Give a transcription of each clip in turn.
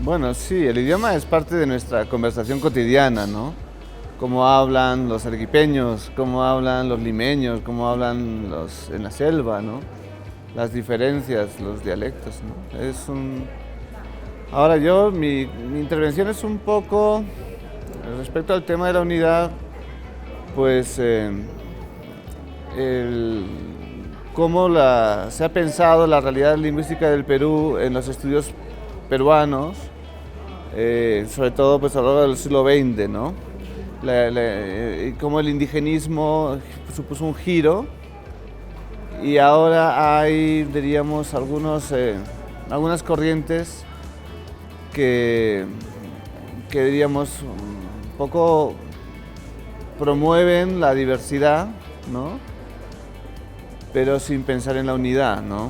Bueno, sí, el idioma es parte de nuestra conversación cotidiana, ¿no? Cómo hablan los arequipeños, cómo hablan los limeños, cómo hablan los en la selva, ¿no? Las diferencias, los dialectos, ¿no? Ahora mi intervención es un poco respecto al tema de la unidad, pues el, se ha pensado la realidad lingüística del Perú en los estudios peruanos, sobre todo pues a lo largo del siglo XX, ¿no? Y cómo el indigenismo supuso un giro y ahora hay, diríamos, algunas corrientes que, que diríamos un poco promueven la diversidad, ¿no? Pero sin pensar en la unidad, ¿no?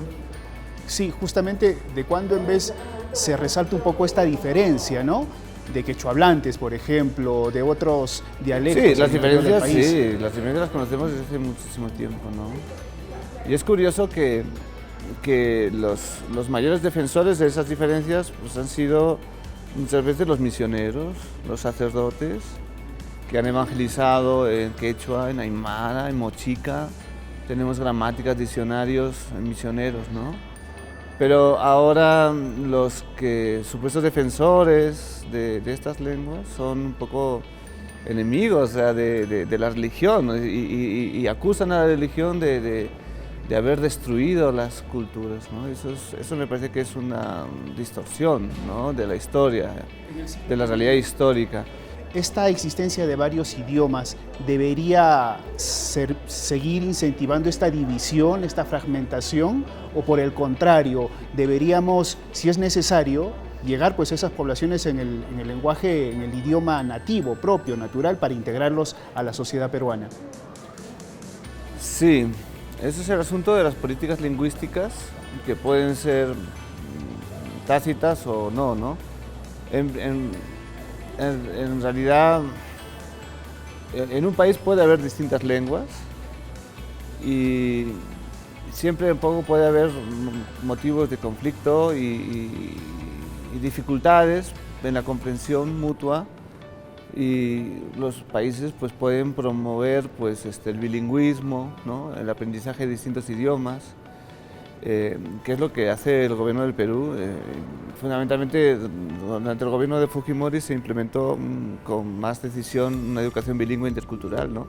Sí, justamente de cuando en vez se resalta un poco esta diferencia, ¿no? De quechohablantes, por ejemplo, de otros dialectos. Sí, las diferencias las conocemos desde hace muchísimo tiempo, ¿no? Y es curioso que los mayores defensores de esas diferencias pues, han sido muchas veces los misioneros, los sacerdotes, que han evangelizado en quechua, en aymara, en mochica. Tenemos gramáticas, diccionarios, misioneros, ¿no? Pero ahora los supuestos defensores de estas lenguas son un poco enemigos, o sea, de la religión, ¿no? Y acusan a la religión de haber destruido las culturas, ¿no? Eso me parece que es una distorsión, ¿no? De la historia, de la realidad histórica. ¿Esta existencia de varios idiomas debería seguir incentivando esta división, esta fragmentación? ¿O por el contrario, deberíamos, si es necesario, llegar pues, a esas poblaciones en el lenguaje, en el idioma nativo, propio, natural, para integrarlos a la sociedad peruana? Sí, ese es el asunto de las políticas lingüísticas, que pueden ser tácitas o no, ¿no? En realidad, en un país puede haber distintas lenguas y siempre un poco puede haber motivos de conflicto y dificultades en la comprensión mutua, y los países pues, pueden promover pues, el bilingüismo, ¿no? El aprendizaje de distintos idiomas, que es lo que hace el gobierno del Perú. Fundamentalmente, durante el gobierno de Fujimori se implementó con más decisión una educación bilingüe intercultural, ¿no?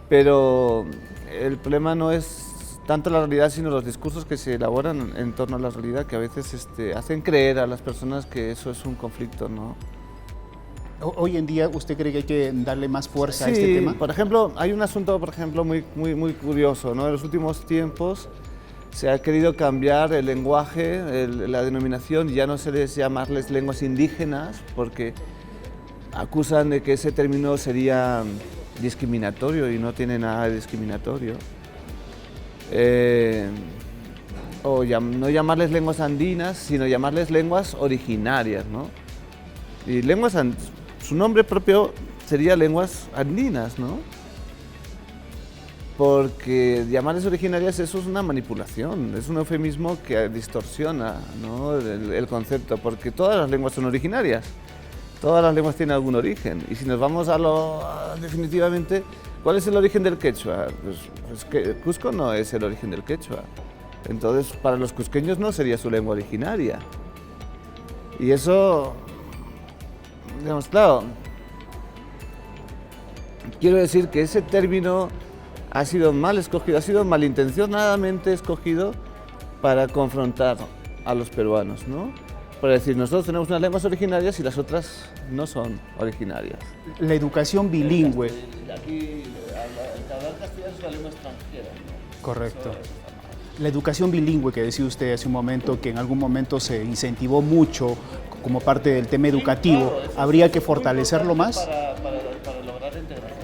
Pero el problema no es tanto la realidad, sino los discursos que se elaboran en torno a la realidad, que a veces hacen creer a las personas que eso es un conflicto, ¿no? Hoy en día, ¿usted cree que hay que darle más fuerza a Sí, este tema? por ejemplo, hay un asunto, muy curioso, ¿no? En los últimos tiempos se ha querido cambiar el lenguaje, la denominación, ya no se les llamarles lenguas indígenas, porque acusan de que ese término sería discriminatorio y no tiene nada de discriminatorio. No llamarles lenguas andinas, sino llamarles lenguas originarias, ¿no? Y su nombre propio sería lenguas andinas, ¿no? Porque llamarles originarias, eso es una manipulación, es un eufemismo que distorsiona, ¿no? el concepto, porque todas las lenguas son originarias, todas las lenguas tienen algún origen. Y si nos vamos definitivamente, ¿cuál es el origen del quechua? Pues que Cusco no es el origen del quechua. Entonces, para los cusqueños no sería su lengua originaria. Y eso, digamos, claro, quiero decir que ese término ha sido mal escogido, ha sido malintencionadamente escogido para confrontar a los peruanos, ¿no? Para decir, nosotros tenemos unas lenguas originarias y las otras no son originarias. La educación bilingüe. Aquí, el hablar castellano es una lengua extranjera, ¿no? Correcto. La educación bilingüe que decía usted hace un momento, que en algún momento se incentivó mucho como parte del tema educativo, Claro, ¿habría que fortalecerlo más? Para lograr integración.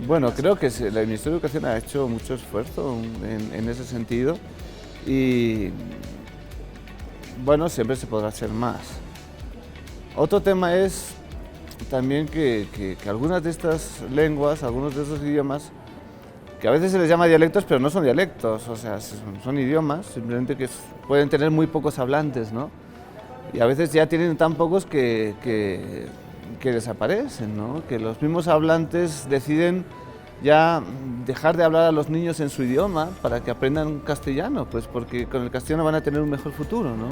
Bueno, creo que el Ministerio de Educación ha hecho mucho esfuerzo en ese sentido y, bueno, siempre se podrá hacer más. Otro tema es también que algunas de estas lenguas, algunos de esos idiomas, que a veces se les llama dialectos, pero no son dialectos, o sea, son idiomas, simplemente que pueden tener muy pocos hablantes, ¿no? Y a veces ya tienen tan pocos que desaparecen, ¿no? Que los mismos hablantes deciden ya dejar de hablar a los niños en su idioma para que aprendan castellano, pues porque con el castellano van a tener un mejor futuro, ¿no?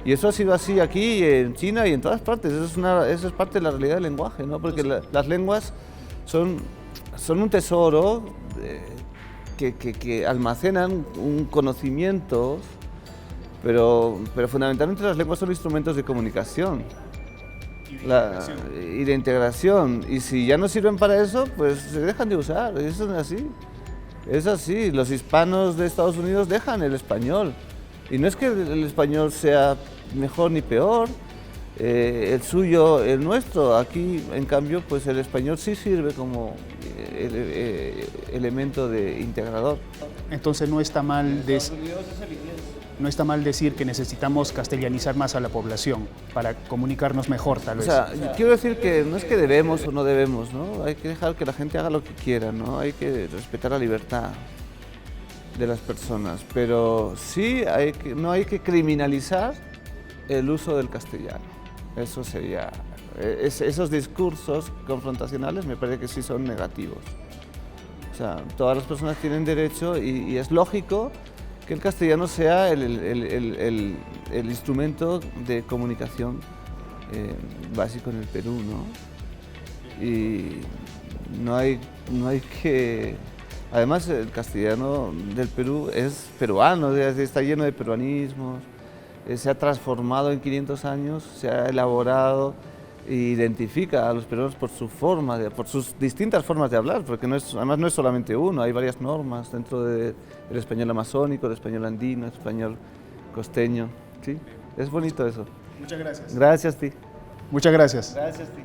Y eso ha sido así aquí, en China y en todas partes. Eso es parte de la realidad del lenguaje, ¿no? Porque las lenguas son un tesoro que almacenan un conocimiento, pero fundamentalmente las lenguas son instrumentos de comunicación y de integración. Y si ya no sirven para eso, pues se dejan de usar. Eso es así. Es así. Los hispanos de Estados Unidos dejan el español. Y no es que el español sea mejor ni peor, el suyo, el nuestro. Aquí, en cambio, pues el español sí sirve como elemento de integrador. Entonces no está mal decir que necesitamos castellanizar más a la población para comunicarnos mejor, tal vez. O sea, quiero decir que no es que debemos o no debemos, ¿no? Hay que dejar que la gente haga lo que quiera, ¿no? Hay que respetar la libertad de las personas, pero sí no hay que criminalizar el uso del castellano. Eso sería, esos discursos confrontacionales me parece que sí son negativos. O sea, todas las personas tienen derecho y es lógico que el castellano sea el instrumento de comunicación básico en el Perú, ¿no? Y no hay que... Además, el castellano del Perú es peruano, está lleno de peruanismos, se ha transformado en 500 años, se ha elaborado e identifica a los peruanos por por sus distintas formas de hablar, porque además no es solamente uno, hay varias normas dentro del español amazónico, del español andino, el español costeño. ¿Sí? Es bonito eso. Muchas gracias. Gracias a ti. Muchas gracias. Gracias a ti.